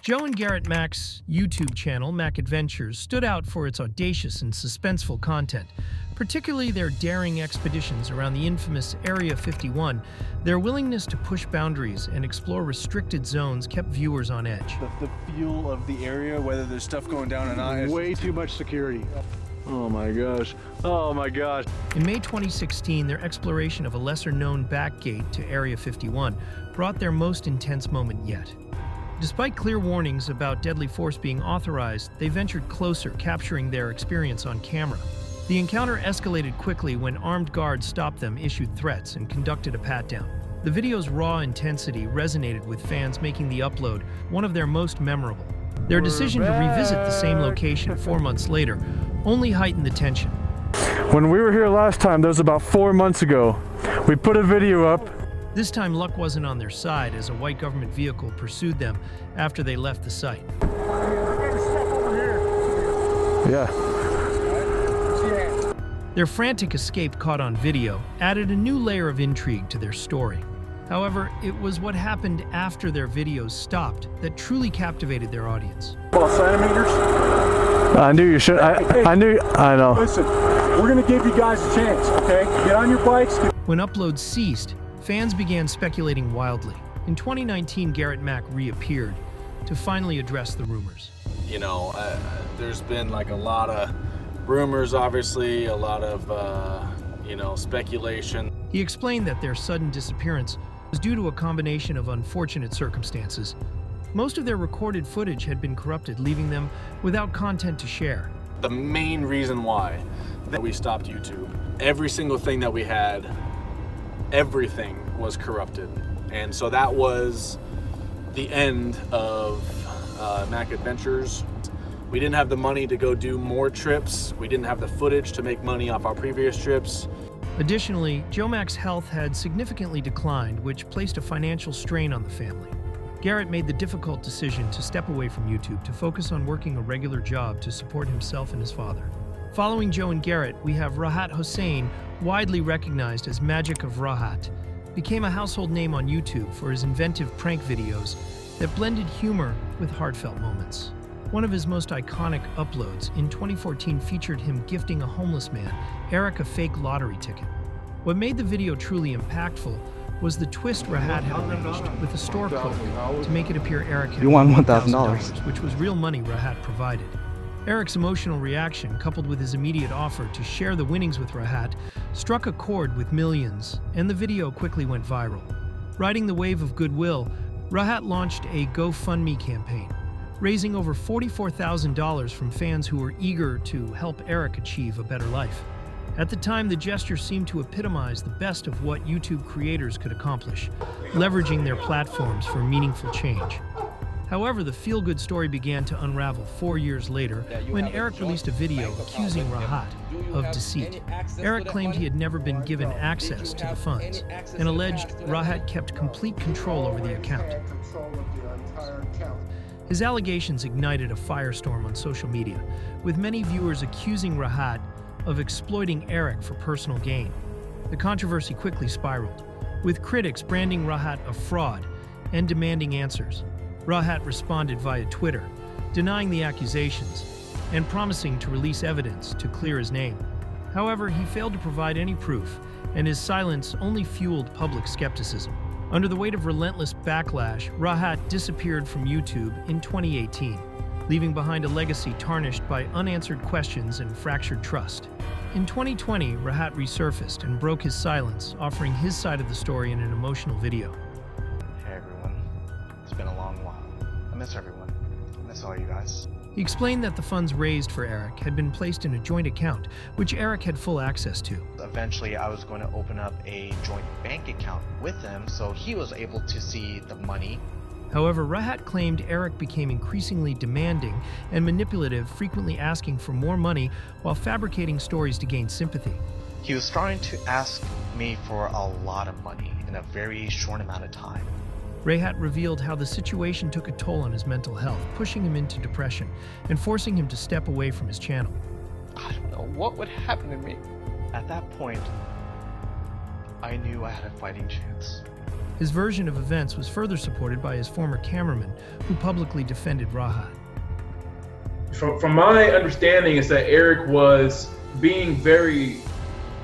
Joe and Garrett Mack's YouTube channel, Mack Adventures, stood out for its audacious and suspenseful content, particularly their daring expeditions around the infamous Area 51. Their willingness to push boundaries and explore restricted zones kept viewers on edge. The feel of the area, whether there's stuff going down or not. Way too much security. Oh my gosh. Oh my gosh. In May 2016, their exploration of a lesser-known back gate to Area 51 brought their most intense moment yet. Despite clear warnings about deadly force being authorized, they ventured closer, capturing their experience on camera. The encounter escalated quickly when armed guards stopped them, issued threats, and conducted a pat-down. The video's raw intensity resonated with fans, making the upload one of their most memorable. Their decision to revisit the same location 4 months later only heightened the tension. When we were here last time, that was about 4 months ago. We put a video up. This time, luck wasn't on their side as a white government vehicle pursued them after they left the site. Yeah. Their frantic escape, caught on video, added a new layer of intrigue to their story. However, it was what happened after their videos stopped that truly captivated their audience. 12 centimeters. I knew you should. I know. Listen, we're gonna give you guys a chance, okay? Get on your bikes. When uploads ceased, fans began speculating wildly. In 2019, Garrett Mack reappeared to finally address the rumors. You know, there's been like a lot of rumors, obviously, a lot of, speculation. He explained that their sudden disappearance was due to a combination of unfortunate circumstances. Most of their recorded footage had been corrupted, leaving them without content to share. The main reason why that we stopped YouTube, every single thing that we had, everything was corrupted. And so that was the end of Mack Adventures. We didn't have the money to go do more trips. We didn't have the footage to make money off our previous trips. Additionally, Joe Mack's health had significantly declined, which placed a financial strain on the family. Garrett made the difficult decision to step away from YouTube to focus on working a regular job to support himself and his father. Following Joe and Garrett, we have Rahat Hossein, widely recognized as Magic of Rahat, became a household name on YouTube for his inventive prank videos that blended humor with heartfelt moments. One of his most iconic uploads in 2014 featured him gifting a homeless man, Eric, a fake lottery ticket. What made the video truly impactful was the twist Rahat had arranged with a store code to make it appear Eric had won $1,000, which was real money Rahat provided. Eric's emotional reaction, coupled with his immediate offer to share the winnings with Rahat, struck a chord with millions, and the video quickly went viral. Riding the wave of goodwill, Rahat launched a GoFundMe campaign, raising over $44,000 from fans who were eager to help Eric achieve a better life. At the time, the gesture seemed to epitomize the best of what YouTube creators could accomplish, leveraging their platforms for meaningful change. However, the feel-good story began to unravel 4 years later when Eric released a video accusing Rahat of deceit. Eric claimed he had never been given access to the funds and alleged Rahat kept complete control over the account. His allegations ignited a firestorm on social media, with many viewers accusing Rahat of exploiting Eric for personal gain. The controversy quickly spiraled, with critics branding Rahat a fraud and demanding answers. Rahat responded via Twitter, denying the accusations and promising to release evidence to clear his name. However, he failed to provide any proof, and his silence only fueled public skepticism. Under the weight of relentless backlash, Rahat disappeared from YouTube in 2018, leaving behind a legacy tarnished by unanswered questions and fractured trust. In 2020, Rahat resurfaced and broke his silence, offering his side of the story in an emotional video. Hey everyone, it's been a long while. I miss everyone. I miss all you guys. He explained that the funds raised for Eric had been placed in a joint account, which Eric had full access to. Eventually, I was going to open up a joint bank account with him, so he was able to see the money. However, Rahat claimed Eric became increasingly demanding and manipulative, frequently asking for more money while fabricating stories to gain sympathy. He was starting to ask me for a lot of money in a very short amount of time. Rahat revealed how the situation took a toll on his mental health, pushing him into depression and forcing him to step away from his channel. I don't know what would happen to me. At that point, I knew I had a fighting chance. His version of events was further supported by his former cameraman, who publicly defended Rahat. From my understanding is that Eric was being very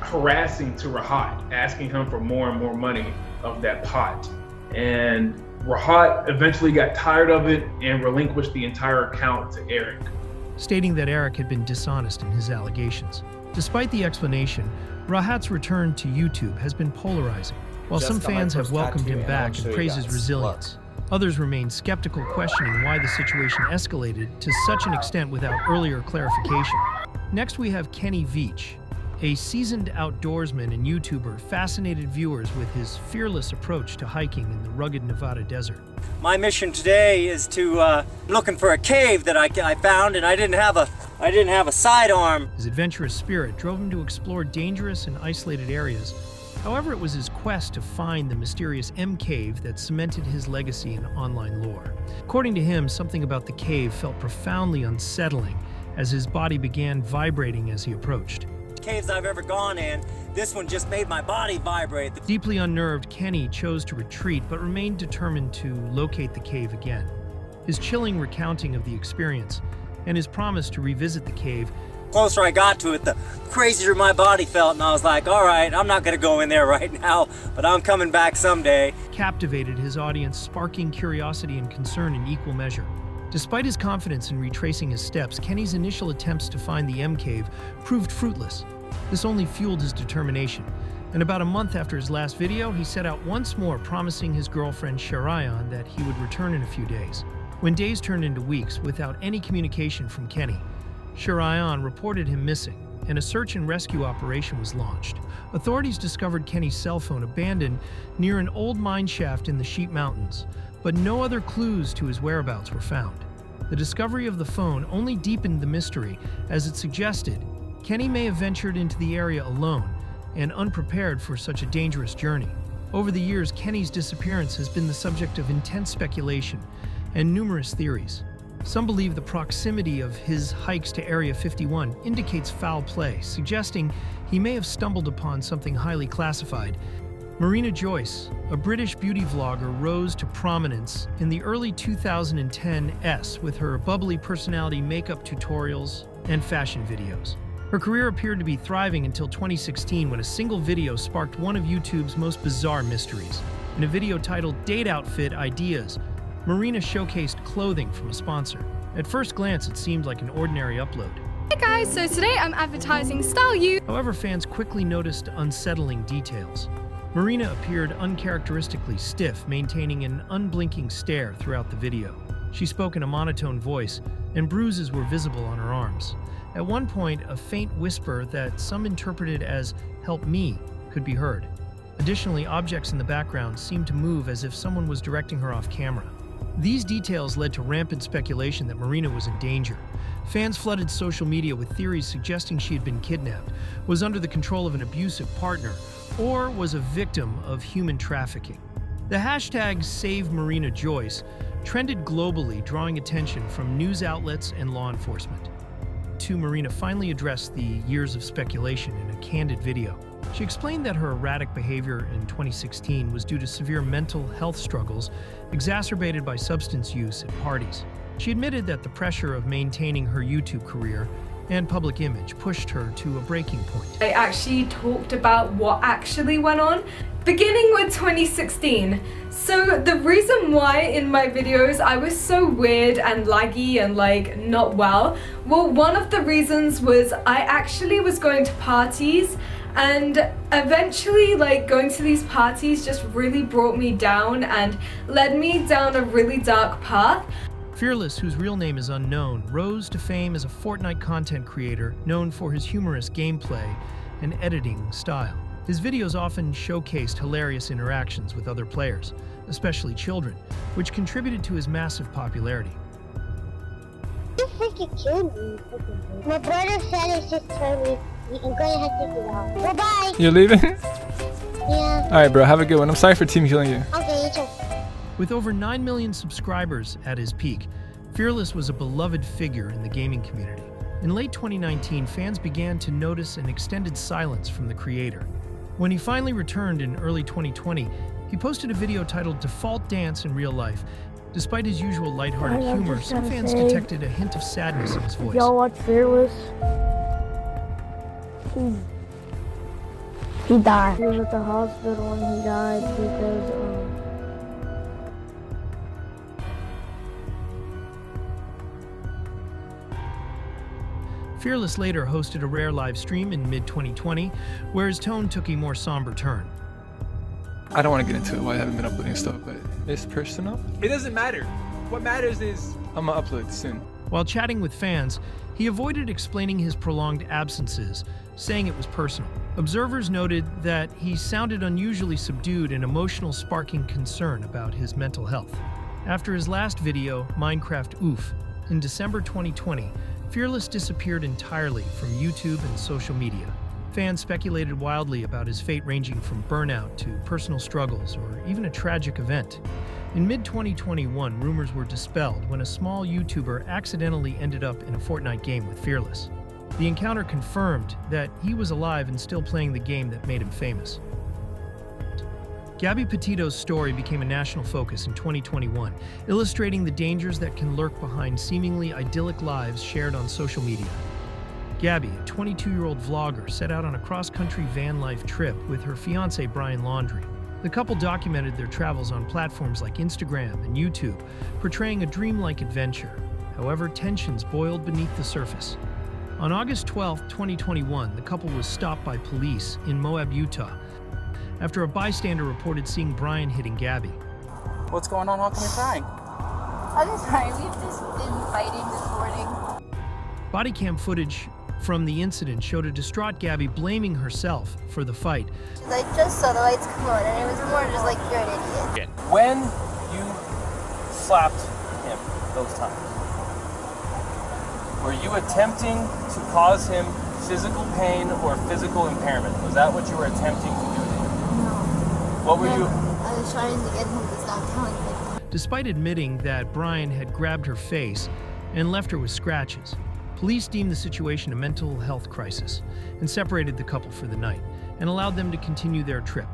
harassing to Rahat, asking him for more and more money of that pot. And Rahat eventually got tired of it and relinquished the entire account to Eric, stating that Eric had been dishonest in his allegations. Despite the explanation, Rahat's return to YouTube has been polarizing. While some fans have welcomed him back and praised his resilience, others remain skeptical, questioning why the situation escalated to such an extent without earlier clarification. Next, we have Kenny Veach, a seasoned outdoorsman and YouTuber, fascinated viewers with his fearless approach to hiking in the rugged Nevada desert. My mission today is to looking for a cave that I found, and I didn't have a sidearm. His adventurous spirit drove him to explore dangerous and isolated areas. However, it was his quest to find the mysterious M Cave that cemented his legacy in online lore. According to him, something about the cave felt profoundly unsettling as his body began vibrating as he approached. Caves I've ever gone in, this one just made my body vibrate. Deeply unnerved, Kenny chose to retreat but remained determined to locate the cave again. His chilling recounting of the experience and his promise to revisit the cave. The closer I got to it, the crazier my body felt, and I was like, all right, I'm not gonna go in there right now, but I'm coming back someday. Captivated his audience, sparking curiosity and concern in equal measure. Despite his confidence in retracing his steps, Kenny's initial attempts to find the M Cave proved fruitless. This only fueled his determination, and about a month after his last video, he set out once more, promising his girlfriend Sharayan that he would return in a few days. When days turned into weeks without any communication from Kenny, Sharayan reported him missing, and a search and rescue operation was launched. Authorities discovered Kenny's cell phone abandoned near an old mine shaft in the Sheep Mountains, but no other clues to his whereabouts were found. The discovery of the phone only deepened the mystery, as it suggested Kenny may have ventured into the area alone and unprepared for such a dangerous journey. Over the years, Kenny's disappearance has been the subject of intense speculation and numerous theories. Some believe the proximity of his hikes to Area 51 indicates foul play, suggesting he may have stumbled upon something highly classified. Marina Joyce, a British beauty vlogger, rose to prominence in the early 2010s with her bubbly personality, makeup tutorials, and fashion videos. Her career appeared to be thriving until 2016, when a single video sparked one of YouTube's most bizarre mysteries. In a video titled Date Outfit Ideas, Marina showcased clothing from a sponsor. At first glance, it seemed like an ordinary upload. Hey guys, so today I'm advertising Style You. However, fans quickly noticed unsettling details. Marina appeared uncharacteristically stiff, maintaining an unblinking stare throughout the video. She spoke in a monotone voice, and bruises were visible on her arms. At one point, a faint whisper that some interpreted as "help me" could be heard. Additionally, objects in the background seemed to move as if someone was directing her off camera. These details led to rampant speculation that Marina was in danger. Fans flooded social media with theories suggesting she had been kidnapped, was under the control of an abusive partner, or was a victim of human trafficking. The hashtag #SaveMarinaJoyce trended globally, drawing attention from news outlets and law enforcement. Marina finally addressed the years of speculation in a candid video. She explained that her erratic behavior in 2016 was due to severe mental health struggles exacerbated by substance use at parties. She admitted that the pressure of maintaining her YouTube career and public image pushed her to a breaking point. I actually talked about what actually went on, beginning with 2016. So the reason why in my videos I was so weird and laggy and like not well, one of the reasons was I actually was going to parties, and eventually like going to these parties just really brought me down and led me down a really dark path. Fearless, whose real name is unknown, rose to fame as a Fortnite content creator known for his humorous gameplay and editing style. His videos often showcased hilarious interactions with other players, especially children, which contributed to his massive popularity. You freaking killed me. My brother said it's just told me I'm gonna have to get out. Bye-bye. You're leaving? Yeah. Alright, bro. Have a good one. I'm sorry for team killing you. Okay, you too. With over 9 million subscribers at his peak, Fearless was a beloved figure in the gaming community. In late 2019, fans began to notice an extended silence from the creator. When he finally returned in early 2020, He posted a video titled Default Dance in Real Life. Despite his usual lighthearted humor, some fans detected a hint of sadness in his voice. Y'all watch Fearless? He died. He was at the hospital when he died because Fearless later hosted a rare live stream in mid-2020, where his tone took a more somber turn. I don't want to get into why I haven't been uploading stuff, but it's personal. It doesn't matter. What matters is I'm gonna upload soon. While chatting with fans, he avoided explaining his prolonged absences, saying it was personal. Observers noted that he sounded unusually subdued and emotional, sparking concern about his mental health. After his last video, Minecraft Oof, in December 2020, Fearless disappeared entirely from YouTube and social media. Fans speculated wildly about his fate, ranging from burnout to personal struggles or even a tragic event. In mid-2021, rumors were dispelled when a small YouTuber accidentally ended up in a Fortnite game with Fearless. The encounter confirmed that he was alive and still playing the game that made him famous. Gabby Petito's story became a national focus in 2021, illustrating the dangers that can lurk behind seemingly idyllic lives shared on social media. Gabby, a 22-year-old vlogger, set out on a cross-country van life trip with her fiancé Brian Laundrie. The couple documented their travels on platforms like Instagram and YouTube, portraying a dreamlike adventure. However, tensions boiled beneath the surface. On August 12, 2021, the couple was stopped by police in Moab, Utah, after a bystander reported seeing Brian hitting Gabby. what's going on? How come you're crying? I'm sorry, we've just been fighting this morning. Body cam footage from the incident showed a distraught Gabby blaming herself for the fight. I just saw the lights come on and it was more just like, you're an idiot. When you slapped him those times, were you attempting to cause him physical pain or physical impairment? Was that what you were attempting to do? What were you? I was trying to get him to stop telling me. Despite admitting that Brian had grabbed her face and left her with scratches, police deemed the situation a mental health crisis and separated the couple for the night and allowed them to continue their trip.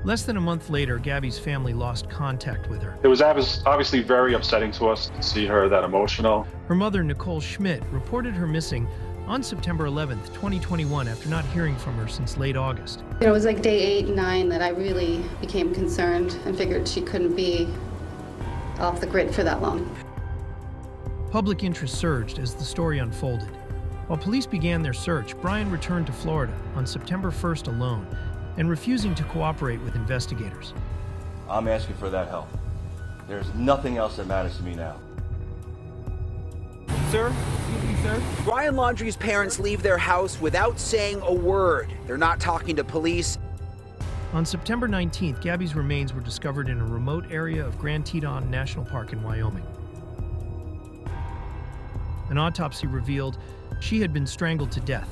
Less than a month later, Gabby's family lost contact with her. It was obviously very upsetting to us to see her that emotional. Her mother, Nicole Schmidt, reported her missing on September 11th, 2021, after not hearing from her since late August. It was like day 8 and 9 that I really became concerned and figured she couldn't be off the grid for that long. Public interest surged as the story unfolded. While police began their search, Brian returned to Florida on September 1st alone and refusing to cooperate with investigators. I'm asking for that help. There's nothing else that matters to me now. Sir? Excuse me, sir? Brian Laundrie's parents leave their house without saying a word. They're not talking to police. On September 19th, Gabby's remains were discovered in a remote area of Grand Teton National Park in Wyoming. An autopsy revealed she had been strangled to death.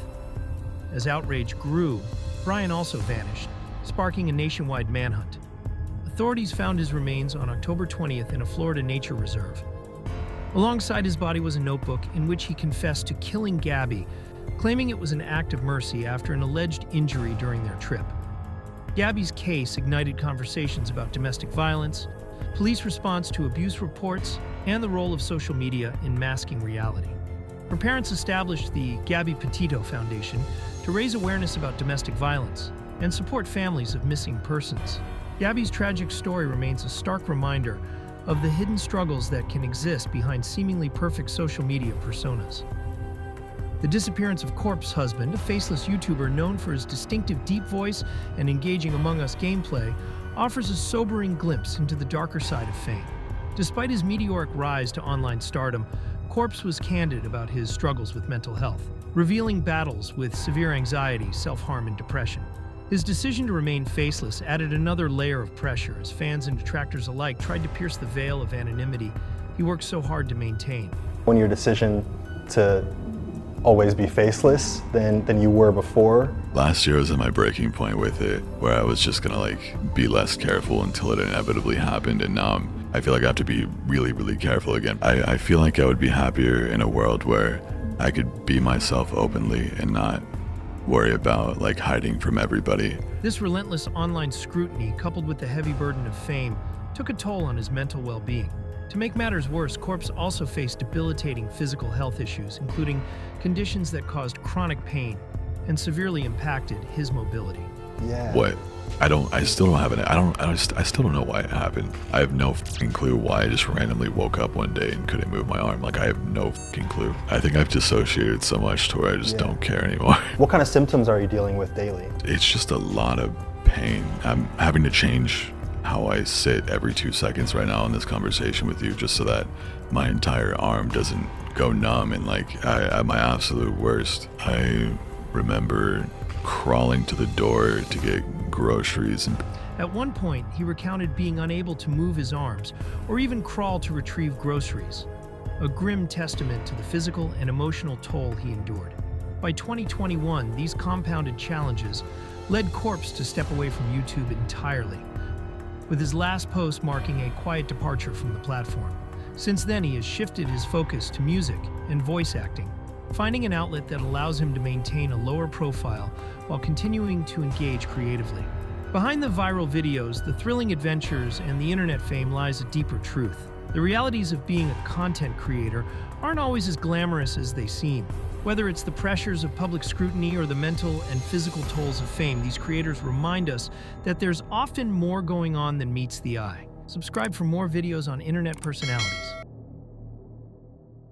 As outrage grew, Brian also vanished, sparking a nationwide manhunt. Authorities found his remains on October 20th in a Florida nature reserve. Alongside his body was a notebook in which he confessed to killing Gabby, claiming it was an act of mercy after an alleged injury during their trip. Gabby's case ignited conversations about domestic violence, police response to abuse reports, and the role of social media in masking reality. Her parents established the Gabby Petito Foundation to raise awareness about domestic violence and support families of missing persons. Gabby's tragic story remains a stark reminder of the hidden struggles that can exist behind seemingly perfect social media personas. The disappearance of Corp's husband, a faceless YouTuber known for his distinctive deep voice and engaging Among Us gameplay, offers a sobering glimpse into the darker side of fame. Despite his meteoric rise to online stardom, Corpse was candid about his struggles with mental health, revealing battles with severe anxiety, self-harm, and depression. His decision to remain faceless added another layer of pressure as fans and detractors alike tried to pierce the veil of anonymity he worked so hard to maintain. When your decision to always be faceless than you were before. Last year was at my breaking point with it, where I was just gonna be less careful until it inevitably happened, and now I feel like I have to be really, really careful again. I feel like I would be happier in a world where I could be myself openly and not worry about like hiding from everybody. This relentless online scrutiny, coupled with the heavy burden of fame, took a toll on his mental well-being. To make matters worse, Corpse also faced debilitating physical health issues, including conditions that caused chronic pain and severely impacted his mobility. Yeah. What? I still don't have it. I still don't know why it happened. I have no fucking clue why I just randomly woke up one day and couldn't move my arm. Like, I have no fucking clue. I think I've dissociated so much to where I just don't care anymore. What kind of symptoms are you dealing with daily? It's just a lot of pain. I'm having to change how I sit every 2 seconds right now in this conversation with you, just so that my entire arm doesn't go numb. And like, at my absolute worst, I remember crawling to the door to get groceries. At one point, he recounted being unable to move his arms or even crawl to retrieve groceries, a grim testament to the physical and emotional toll he endured. By 2021, these compounded challenges led Corpse to step away from YouTube entirely, with his last post marking a quiet departure from the platform. Since then, he has shifted his focus to music and voice acting, finding an outlet that allows him to maintain a lower profile while continuing to engage creatively. Behind the viral videos, the thrilling adventures, and the internet fame lies a deeper truth. The realities of being a content creator aren't always as glamorous as they seem. Whether it's the pressures of public scrutiny or the mental and physical tolls of fame, these creators remind us that there's often more going on than meets the eye. Subscribe for more videos on internet personalities.